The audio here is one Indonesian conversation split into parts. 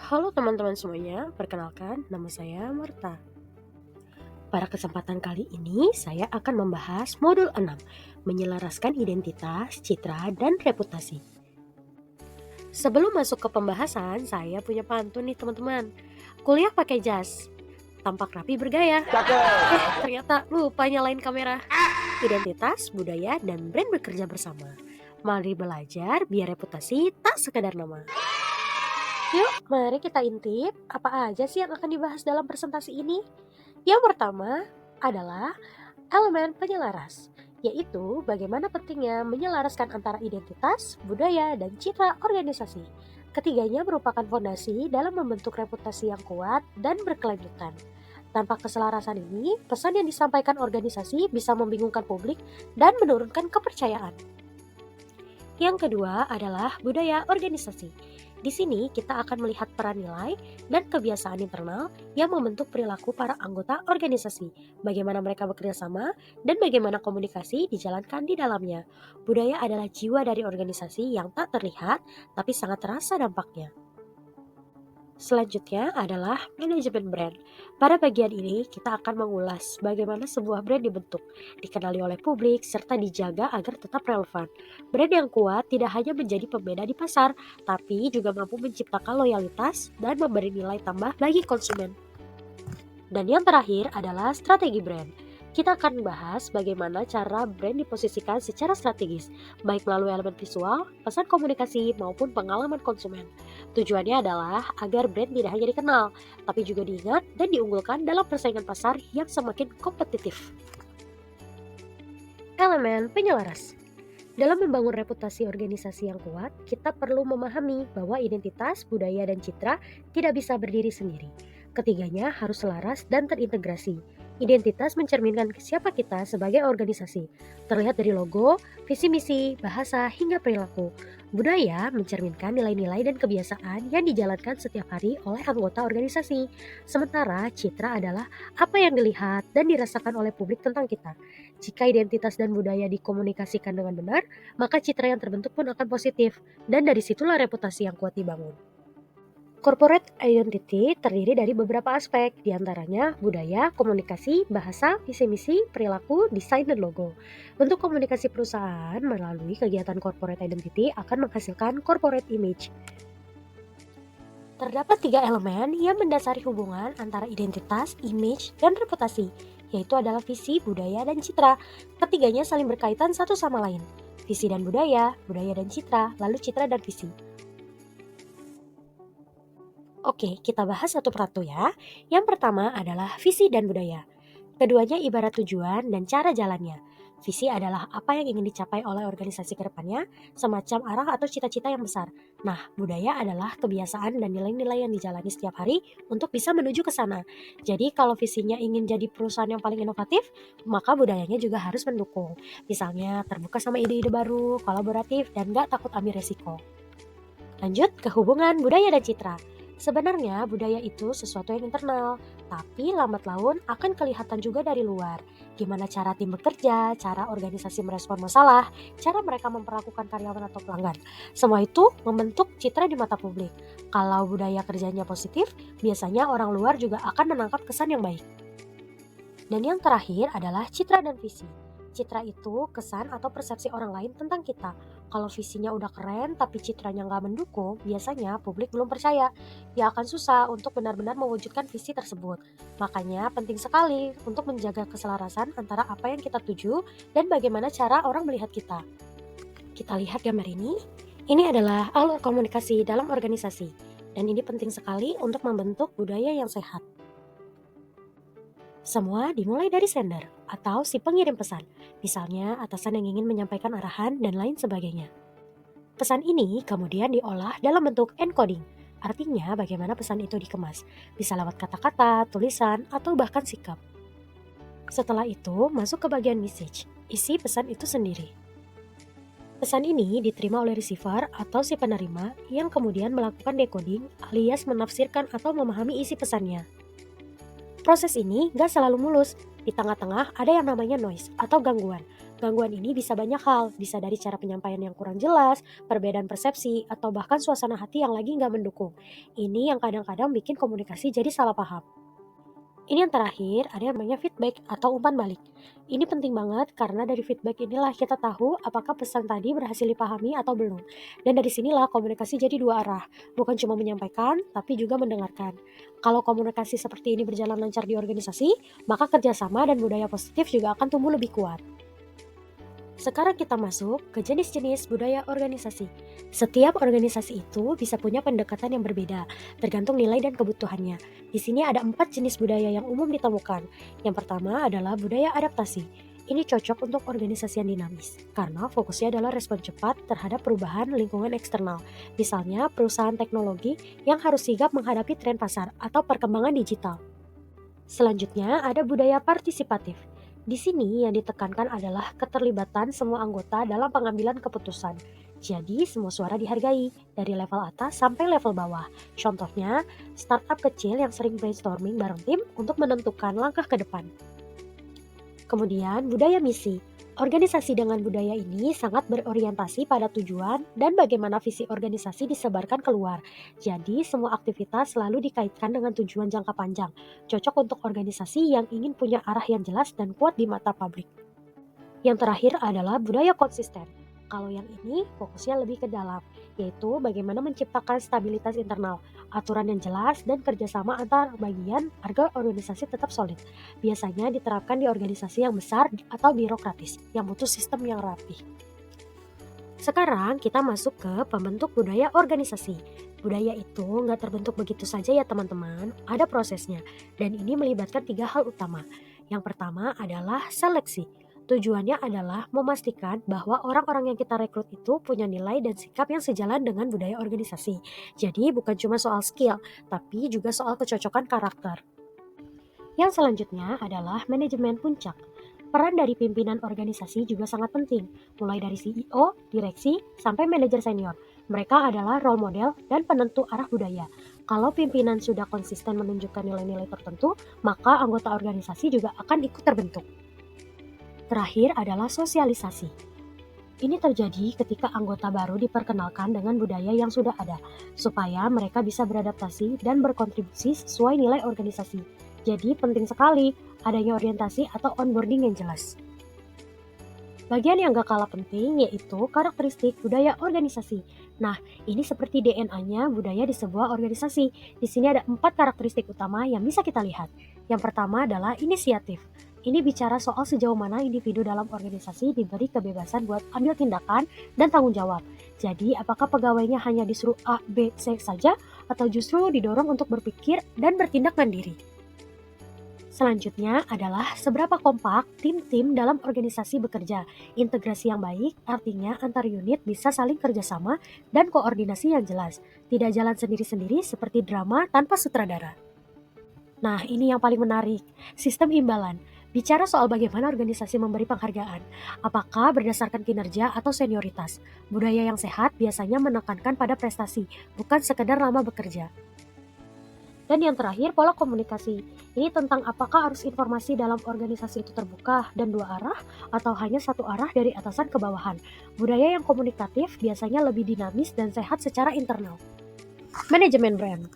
Halo teman-teman semuanya, perkenalkan nama saya Marta. Pada kesempatan kali ini saya akan membahas modul 6, menyelaraskan identitas, citra, dan reputasi. Sebelum masuk ke pembahasan, saya punya pantun nih teman-teman. Kuliah pakai jas, tampak rapi bergaya. Ternyata lupa nyalain kamera. Identitas, budaya, dan brand bekerja bersama. Mari belajar biar reputasi tak sekedar nama. Yuk, mari kita intip apa aja sih yang akan dibahas dalam presentasi ini. Yang pertama adalah elemen penyelaras, yaitu bagaimana pentingnya menyelaraskan antara identitas, budaya, dan citra organisasi. Ketiganya merupakan fondasi dalam membentuk reputasi yang kuat dan berkelanjutan. Tanpa keselarasan ini, pesan yang disampaikan organisasi bisa membingungkan publik dan menurunkan kepercayaan. Yang kedua adalah budaya organisasi. Di sini kita akan melihat peran nilai dan kebiasaan internal yang membentuk perilaku para anggota organisasi, bagaimana mereka bekerja sama, dan bagaimana komunikasi dijalankan di dalamnya. Budaya adalah jiwa dari organisasi yang tak terlihat, tapi sangat terasa dampaknya. Selanjutnya adalah manajemen brand. Pada bagian ini kita akan mengulas bagaimana sebuah brand dibentuk, dikenali oleh publik, serta dijaga agar tetap relevan. Brand yang kuat tidak hanya menjadi pembeda di pasar, tapi juga mampu menciptakan loyalitas dan memberi nilai tambah bagi konsumen. Dan yang terakhir adalah strategi brand. Kita akan membahas bagaimana cara brand diposisikan secara strategis, baik melalui elemen visual, pesan komunikasi, maupun pengalaman konsumen. Tujuannya adalah agar brand tidak hanya dikenal, tapi juga diingat dan diunggulkan dalam persaingan pasar yang semakin kompetitif. Elemen penyelaras. Dalam membangun reputasi organisasi yang kuat, kita perlu memahami bahwa identitas, budaya, dan citra tidak bisa berdiri sendiri. Ketiganya harus selaras dan terintegrasi. Identitas mencerminkan siapa kita sebagai organisasi, terlihat dari logo, visi misi, bahasa, hingga perilaku. Budaya mencerminkan nilai-nilai dan kebiasaan yang dijalankan setiap hari oleh anggota organisasi. Sementara citra adalah apa yang dilihat dan dirasakan oleh publik tentang kita. Jika identitas dan budaya dikomunikasikan dengan benar, maka citra yang terbentuk pun akan positif, dan dari situlah reputasi yang kuat dibangun. Corporate identity terdiri dari beberapa aspek, diantaranya budaya, komunikasi, bahasa, visi misi, perilaku, desain, dan logo. Bentuk komunikasi perusahaan melalui kegiatan corporate identity akan menghasilkan corporate image. Terdapat 3 elemen yang mendasari hubungan antara identitas, image, dan reputasi, yaitu adalah visi, budaya, dan citra. Ketiganya saling berkaitan satu sama lain. Visi dan budaya dan citra, lalu citra dan visi. Oke, kita bahas satu persatu ya. Yang pertama adalah visi dan budaya. Keduanya ibarat tujuan dan cara jalannya. Visi adalah apa yang ingin dicapai oleh organisasi ke depannya, semacam arah atau cita-cita yang besar. Nah, budaya adalah kebiasaan dan nilai-nilai yang dijalani setiap hari untuk bisa menuju ke sana. Jadi, kalau visinya ingin jadi perusahaan yang paling inovatif, maka budayanya juga harus mendukung. Misalnya, terbuka sama ide-ide baru, kolaboratif, dan gak takut ambil resiko. Lanjut ke hubungan budaya dan citra. Sebenarnya budaya itu sesuatu yang internal, tapi lambat laun akan kelihatan juga dari luar. Gimana cara tim bekerja, cara organisasi merespon masalah, cara mereka memperlakukan karyawan atau pelanggan. Semua itu membentuk citra di mata publik. Kalau budaya kerjanya positif, biasanya orang luar juga akan menangkap kesan yang baik. Dan yang terakhir adalah citra dan visi. Citra itu kesan atau persepsi orang lain tentang kita. Kalau visinya udah keren tapi citranya nggak mendukung, biasanya publik belum percaya. Ya akan susah untuk benar-benar mewujudkan visi tersebut. Makanya penting sekali untuk menjaga keselarasan antara apa yang kita tuju dan bagaimana cara orang melihat kita. Kita lihat gambar ini. Ini adalah alur komunikasi dalam organisasi. Dan ini penting sekali untuk membentuk budaya yang sehat. Semua dimulai dari sender atau si pengirim pesan, misalnya atasan yang ingin menyampaikan arahan dan lain sebagainya. Pesan ini kemudian diolah dalam bentuk encoding, artinya bagaimana pesan itu dikemas, bisa lewat kata-kata, tulisan, atau bahkan sikap. Setelah itu masuk ke bagian message, isi pesan itu sendiri. Pesan ini diterima oleh receiver atau si penerima yang kemudian melakukan decoding alias menafsirkan atau memahami isi pesannya. Proses ini gak selalu mulus, di tengah-tengah ada yang namanya noise atau gangguan. Gangguan ini bisa banyak hal, bisa dari cara penyampaian yang kurang jelas, perbedaan persepsi, atau bahkan suasana hati yang lagi nggak mendukung. Ini yang kadang-kadang bikin komunikasi jadi salah paham. Ini yang terakhir, ada yang namanya feedback atau umpan balik. Ini penting banget karena dari feedback inilah kita tahu apakah pesan tadi berhasil dipahami atau belum. Dan dari sinilah komunikasi jadi dua arah, bukan cuma menyampaikan, tapi juga mendengarkan. Kalau komunikasi seperti ini berjalan lancar di organisasi, maka kerjasama dan budaya positif juga akan tumbuh lebih kuat. Sekarang kita masuk ke jenis-jenis budaya organisasi. Setiap organisasi itu bisa punya pendekatan yang berbeda, tergantung nilai dan kebutuhannya. Di sini ada 4 jenis budaya yang umum ditemukan. Yang pertama adalah budaya adaptasi. Ini cocok untuk organisasi yang dinamis, karena fokusnya adalah respon cepat terhadap perubahan lingkungan eksternal. Misalnya perusahaan teknologi yang harus sigap menghadapi tren pasar atau perkembangan digital. Selanjutnya ada budaya partisipatif. Di sini yang ditekankan adalah keterlibatan semua anggota dalam pengambilan keputusan. Jadi semua suara dihargai, dari level atas sampai level bawah. Contohnya, startup kecil yang sering brainstorming bareng tim untuk menentukan langkah ke depan. Kemudian budaya misi. Organisasi dengan budaya ini sangat berorientasi pada tujuan dan bagaimana visi organisasi disebarkan keluar. Jadi semua aktivitas selalu dikaitkan dengan tujuan jangka panjang. Cocok untuk organisasi yang ingin punya arah yang jelas dan kuat di mata publik. Yang terakhir adalah budaya konsisten. Kalau yang ini fokusnya lebih ke dalam, yaitu bagaimana menciptakan stabilitas internal, aturan yang jelas, dan kerjasama antar bagian agar organisasi tetap solid. Biasanya diterapkan di organisasi yang besar atau birokratis, yang butuh sistem yang rapi. Sekarang kita masuk ke pembentuk budaya organisasi. Budaya itu nggak terbentuk begitu saja ya teman-teman, ada prosesnya. Dan ini melibatkan 3 hal utama. Yang pertama adalah seleksi. Tujuannya adalah memastikan bahwa orang-orang yang kita rekrut itu punya nilai dan sikap yang sejalan dengan budaya organisasi. Jadi bukan cuma soal skill, tapi juga soal kecocokan karakter. Yang selanjutnya adalah manajemen puncak. Peran dari pimpinan organisasi juga sangat penting, mulai dari CEO, direksi, sampai manajer senior. Mereka adalah role model dan penentu arah budaya. Kalau pimpinan sudah konsisten menunjukkan nilai-nilai tertentu, maka anggota organisasi juga akan ikut terbentuk. Terakhir adalah sosialisasi. Ini terjadi ketika anggota baru diperkenalkan dengan budaya yang sudah ada, supaya mereka bisa beradaptasi dan berkontribusi sesuai nilai organisasi. Jadi penting sekali adanya orientasi atau onboarding yang jelas. Bagian yang gak kalah penting yaitu karakteristik budaya organisasi. Nah, ini seperti DNA-nya budaya di sebuah organisasi. Di sini ada 4 karakteristik utama yang bisa kita lihat. Yang pertama adalah inisiatif. Ini bicara soal sejauh mana individu dalam organisasi diberi kebebasan buat ambil tindakan dan tanggung jawab. Jadi, apakah pegawainya hanya disuruh A, B, C saja, atau justru didorong untuk berpikir dan bertindak mandiri? Selanjutnya adalah seberapa kompak tim-tim dalam organisasi bekerja. Integrasi yang baik artinya antar unit bisa saling kerjasama dan koordinasi yang jelas. Tidak jalan sendiri-sendiri seperti drama tanpa sutradara. Nah, ini yang paling menarik, sistem imbalan. Bicara soal bagaimana organisasi memberi penghargaan, apakah berdasarkan kinerja atau senioritas. Budaya yang sehat biasanya menekankan pada prestasi, bukan sekedar lama bekerja. Dan yang terakhir, pola komunikasi. Ini tentang apakah arus informasi dalam organisasi itu terbuka dan dua arah atau hanya satu arah dari atasan ke bawahan. Budaya yang komunikatif biasanya lebih dinamis dan sehat secara internal. Manajemen brand.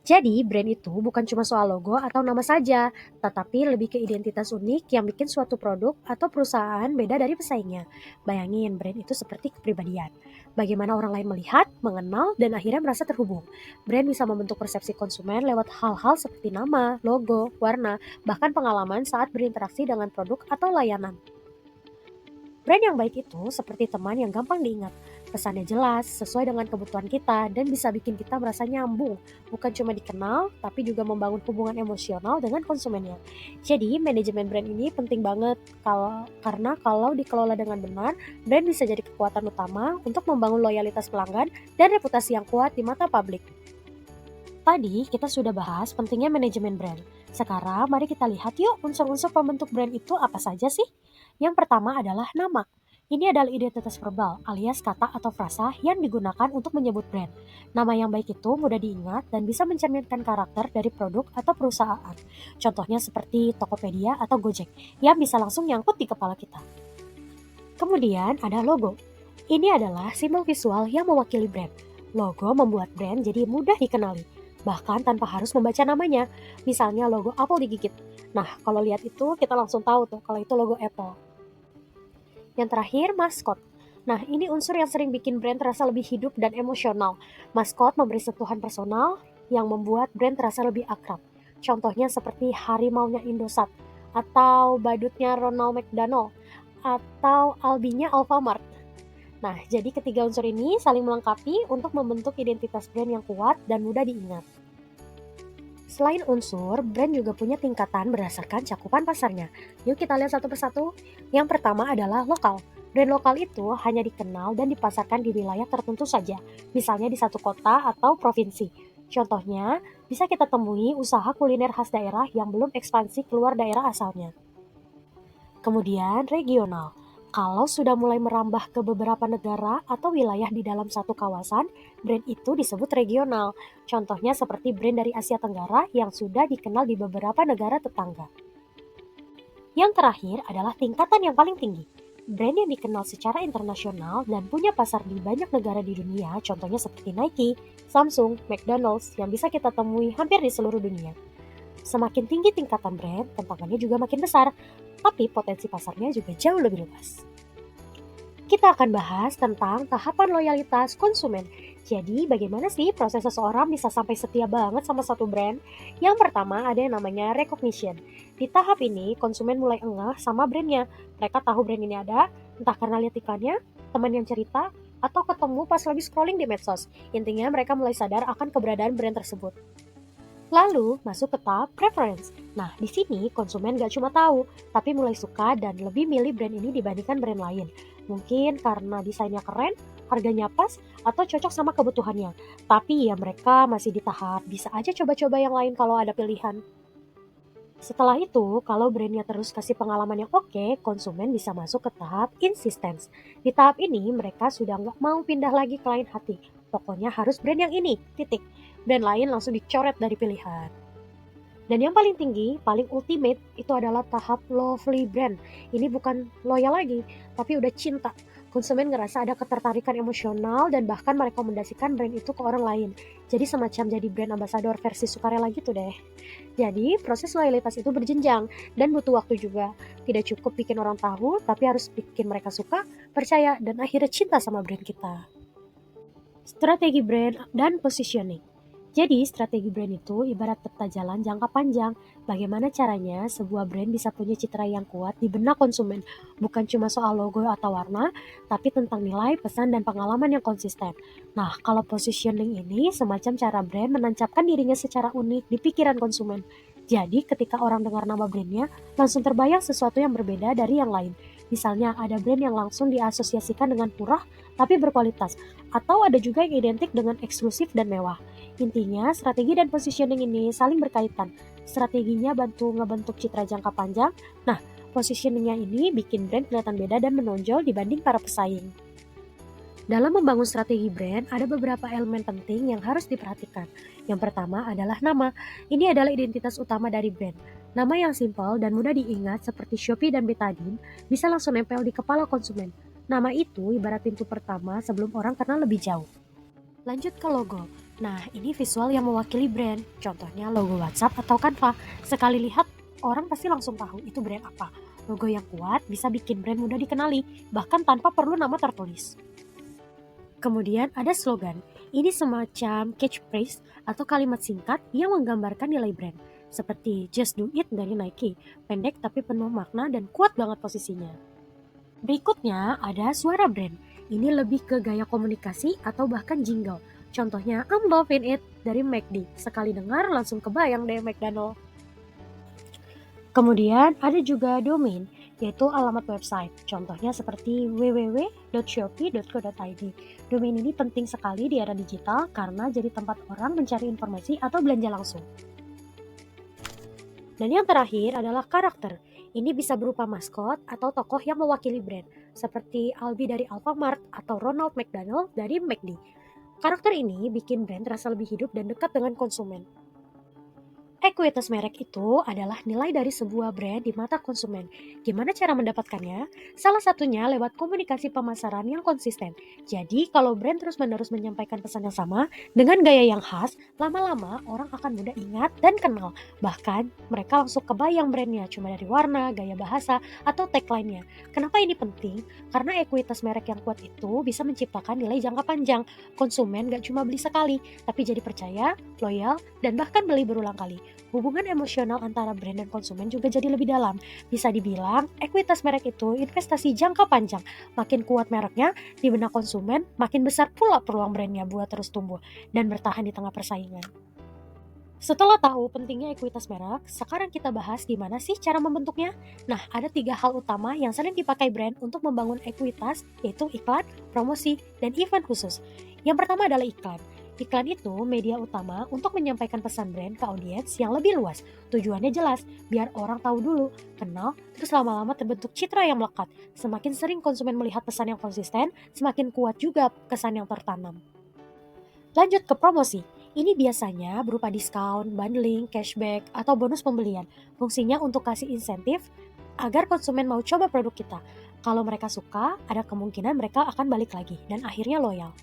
Jadi, brand itu bukan cuma soal logo atau nama saja, tetapi lebih ke identitas unik yang bikin suatu produk atau perusahaan beda dari pesaingnya. Bayangin, brand itu seperti kepribadian. Bagaimana orang lain melihat, mengenal, dan akhirnya merasa terhubung. Brand bisa membentuk persepsi konsumen lewat hal-hal seperti nama, logo, warna, bahkan pengalaman saat berinteraksi dengan produk atau layanan. Brand yang baik itu seperti teman yang gampang diingat. Pesannya jelas, sesuai dengan kebutuhan kita, dan bisa bikin kita merasa nyambung. Bukan cuma dikenal, tapi juga membangun hubungan emosional dengan konsumennya. Jadi, manajemen brand ini penting banget karena kalau dikelola dengan benar, brand bisa jadi kekuatan utama untuk membangun loyalitas pelanggan dan reputasi yang kuat di mata publik. Tadi kita sudah bahas pentingnya manajemen brand. Sekarang mari kita lihat yuk unsur-unsur pembentuk brand itu apa saja sih? Yang pertama adalah nama. Ini adalah identitas verbal alias kata atau frasa yang digunakan untuk menyebut brand. Nama yang baik itu mudah diingat dan bisa mencerminkan karakter dari produk atau perusahaan. Contohnya seperti Tokopedia atau Gojek yang bisa langsung nyangkut di kepala kita. Kemudian ada logo. Ini adalah simbol visual yang mewakili brand. Logo membuat brand jadi mudah dikenali, bahkan tanpa harus membaca namanya. Misalnya logo Apple digigit. Nah, kalau lihat itu kita langsung tahu tuh kalau itu logo Apple. Yang terakhir, maskot. Nah, ini unsur yang sering bikin brand terasa lebih hidup dan emosional. Maskot memberi sentuhan personal yang membuat brand terasa lebih akrab. Contohnya seperti harimaunya Indosat, atau badutnya Ronald McDonald, atau albinya Alfamart. Nah, jadi ketiga unsur ini saling melengkapi untuk membentuk identitas brand yang kuat dan mudah diingat. Selain unsur, brand juga punya tingkatan berdasarkan cakupan pasarnya. Yuk kita lihat satu persatu. Yang pertama adalah lokal. Brand lokal itu hanya dikenal dan dipasarkan di wilayah tertentu saja, misalnya di satu kota atau provinsi. Contohnya, bisa kita temui usaha kuliner khas daerah yang belum ekspansi keluar daerah asalnya. Kemudian regional. Kalau sudah mulai merambah ke beberapa negara atau wilayah di dalam satu kawasan, brand itu disebut regional. Contohnya seperti brand dari Asia Tenggara yang sudah dikenal di beberapa negara tetangga. Yang terakhir adalah tingkatan yang paling tinggi. Brand yang dikenal secara internasional dan punya pasar di banyak negara di dunia, contohnya seperti Nike, Samsung, McDonald's yang bisa kita temui hampir di seluruh dunia. Semakin tinggi tingkatan brand, tantangannya juga makin besar, tapi potensi pasarnya juga jauh lebih luas. Kita akan bahas tentang tahapan loyalitas konsumen. Jadi, bagaimana sih proses seseorang bisa sampai setia banget sama satu brand? Yang pertama ada yang namanya recognition. Di tahap ini, konsumen mulai engah sama brandnya. Mereka tahu brand ini ada, entah karena lihat iklannya, teman yang cerita, atau ketemu pas lagi scrolling di medsos. Intinya mereka mulai sadar akan keberadaan brand tersebut. Lalu masuk ke tahap preference. Nah, di sini konsumen gak cuma tahu, tapi mulai suka dan lebih milih brand ini dibandingkan brand lain. Mungkin karena desainnya keren, harganya pas, atau cocok sama kebutuhannya. Tapi ya mereka masih di tahap bisa aja coba-coba yang lain kalau ada pilihan. Setelah itu, kalau brandnya terus kasih pengalaman yang oke, konsumen bisa masuk ke tahap insistence. Di tahap ini, mereka sudah nggak mau pindah lagi ke lain hati. Pokoknya harus brand yang ini, titik. Brand lain langsung dicoret dari pilihan. Dan yang paling tinggi, paling ultimate, itu adalah tahap lovely brand. Ini bukan loyal lagi, tapi udah cinta. Konsumen ngerasa ada ketertarikan emosional dan bahkan merekomendasikan brand itu ke orang lain. Jadi semacam jadi brand ambassador versi sukarela gitu deh. Jadi proses loyalitas itu berjenjang dan butuh waktu juga. Tidak cukup bikin orang tahu, tapi harus bikin mereka suka, percaya, dan akhirnya cinta sama brand kita. Strategi brand dan positioning. Jadi, strategi brand itu ibarat peta jalan jangka panjang. Bagaimana caranya sebuah brand bisa punya citra yang kuat di benak konsumen. Bukan cuma soal logo atau warna, tapi tentang nilai, pesan, dan pengalaman yang konsisten. Nah, kalau positioning ini semacam cara brand menancapkan dirinya secara unik di pikiran konsumen. Jadi, ketika orang dengar nama brandnya, langsung terbayang sesuatu yang berbeda dari yang lain. Misalnya, ada brand yang langsung diasosiasikan dengan murah, tapi berkualitas. Atau ada juga yang identik dengan eksklusif dan mewah. Intinya, strategi dan positioning ini saling berkaitan. Strateginya bantu ngebentuk citra jangka panjang. Nah, positioningnya ini bikin brand kelihatan beda dan menonjol dibanding para pesaing. Dalam membangun strategi brand, ada beberapa elemen penting yang harus diperhatikan. Yang pertama adalah nama. Ini adalah identitas utama dari brand. Nama yang simpel dan mudah diingat seperti Shopee dan Betadine bisa langsung nempel di kepala konsumen. Nama itu ibarat pintu pertama sebelum orang kenal lebih jauh. Lanjut ke logo. Nah, ini visual yang mewakili brand. Contohnya logo WhatsApp atau Canva. Sekali lihat, orang pasti langsung tahu itu brand apa. Logo yang kuat bisa bikin brand mudah dikenali, bahkan tanpa perlu nama tertulis. Kemudian ada slogan. Ini semacam catchphrase atau kalimat singkat yang menggambarkan nilai brand. Seperti Just Do It dari Nike. Pendek tapi penuh makna dan kuat banget posisinya. Berikutnya ada suara brand. Ini lebih ke gaya komunikasi atau bahkan jingle. Contohnya I'm loving it dari McD. Sekali dengar langsung kebayang deh McDonald. Kemudian ada juga domain, yaitu alamat website. Contohnya seperti www.shopee.co.id. Domain ini penting sekali di era digital karena jadi tempat orang mencari informasi atau belanja langsung. Dan yang terakhir adalah karakter. Ini bisa berupa maskot atau tokoh yang mewakili brand, seperti Albi dari Alfamart atau Ronald McDonald dari McD. Karakter ini bikin brand terasa lebih hidup dan dekat dengan konsumen. Ekuitas merek itu adalah nilai dari sebuah brand di mata konsumen. Gimana cara mendapatkannya? Salah satunya lewat komunikasi pemasaran yang konsisten. Jadi, kalau brand terus-menerus menyampaikan pesan yang sama dengan gaya yang khas, lama-lama orang akan mudah ingat dan kenal. Bahkan, mereka langsung kebayang brandnya cuma dari warna, gaya bahasa, atau tagline-nya. Kenapa ini penting? Karena ekuitas merek yang kuat itu bisa menciptakan nilai jangka panjang. Konsumen gak cuma beli sekali, tapi jadi percaya, loyal, dan bahkan beli berulang kali. Hubungan emosional antara brand dan konsumen juga jadi lebih dalam. Bisa dibilang, ekuitas merek itu investasi jangka panjang. Makin kuat mereknya di benak konsumen, makin besar pula peluang brandnya buat terus tumbuh dan bertahan di tengah persaingan. Setelah tahu pentingnya ekuitas merek, sekarang kita bahas gimana sih cara membentuknya. Nah, ada 3 hal utama yang sering dipakai brand untuk membangun ekuitas, yaitu iklan, promosi, dan event khusus. Yang pertama adalah iklan. Iklan itu media utama untuk menyampaikan pesan brand ke audiens yang lebih luas. Tujuannya jelas, biar orang tahu dulu, kenal, terus lama-lama terbentuk citra yang melekat. Semakin sering konsumen melihat pesan yang konsisten, semakin kuat juga kesan yang tertanam. Lanjut ke promosi. Ini biasanya berupa diskon, bundling, cashback, atau bonus pembelian. Fungsinya untuk kasih insentif agar konsumen mau coba produk kita. Kalau mereka suka, ada kemungkinan mereka akan balik lagi dan akhirnya loyal.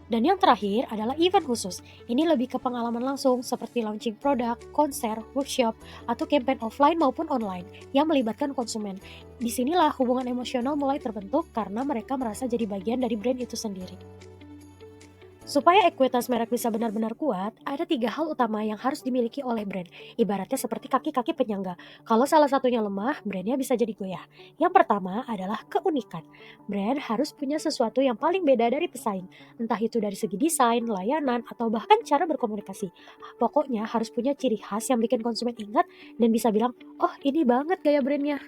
Dan yang terakhir adalah event khusus. Ini lebih ke pengalaman langsung seperti launching produk, konser, workshop, atau campaign offline maupun online yang melibatkan konsumen. Disinilah hubungan emosional mulai terbentuk karena mereka merasa jadi bagian dari brand itu sendiri. Supaya ekuitas merek bisa benar-benar kuat, ada 3 hal utama yang harus dimiliki oleh brand. Ibaratnya seperti kaki-kaki penyangga. Kalau salah satunya lemah, brandnya bisa jadi goyah. Yang pertama adalah keunikan. Brand harus punya sesuatu yang paling beda dari pesaing. Entah itu dari segi desain, layanan, atau bahkan cara berkomunikasi. Pokoknya harus punya ciri khas yang bikin konsumen ingat dan bisa bilang, oh ini banget gaya brandnya.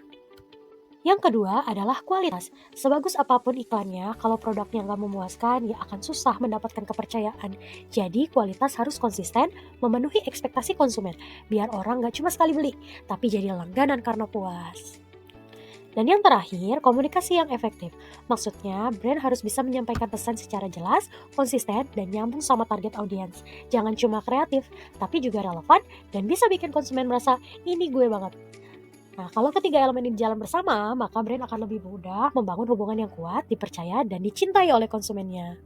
Yang kedua adalah kualitas. Sebagus apapun iklannya, kalau produknya nggak memuaskan, ya akan susah mendapatkan kepercayaan. Jadi kualitas harus konsisten, memenuhi ekspektasi konsumen, biar orang nggak cuma sekali beli, tapi jadi langganan karena puas. Dan yang terakhir, komunikasi yang efektif. Maksudnya, brand harus bisa menyampaikan pesan secara jelas, konsisten, dan nyambung sama target audiens. Jangan cuma kreatif, tapi juga relevan dan bisa bikin konsumen merasa, ini gue banget. Nah, kalau ketiga elemen ini jalan bersama, maka brand akan lebih mudah membangun hubungan yang kuat, dipercaya, dan dicintai oleh konsumennya.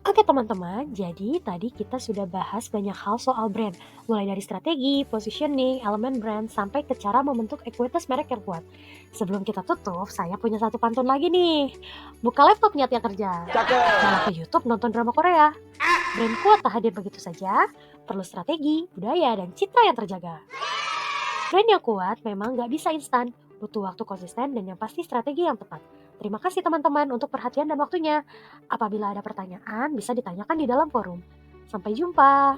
Oke teman-teman, jadi tadi kita sudah bahas banyak hal soal brand, mulai dari strategi, positioning, elemen brand, sampai ke cara membentuk ekuitas merek yang kuat. Sebelum kita tutup, saya punya satu pantun lagi nih. Buka laptop niatnya kerja, malah ke YouTube nonton drama Korea. Brand kuat tak hadir begitu saja, perlu strategi, budaya, dan citra yang terjaga. Brand yang kuat memang nggak bisa instan, butuh waktu konsisten dan yang pasti strategi yang tepat. Terima kasih teman-teman untuk perhatian dan waktunya. Apabila ada pertanyaan, bisa ditanyakan di dalam forum. Sampai jumpa.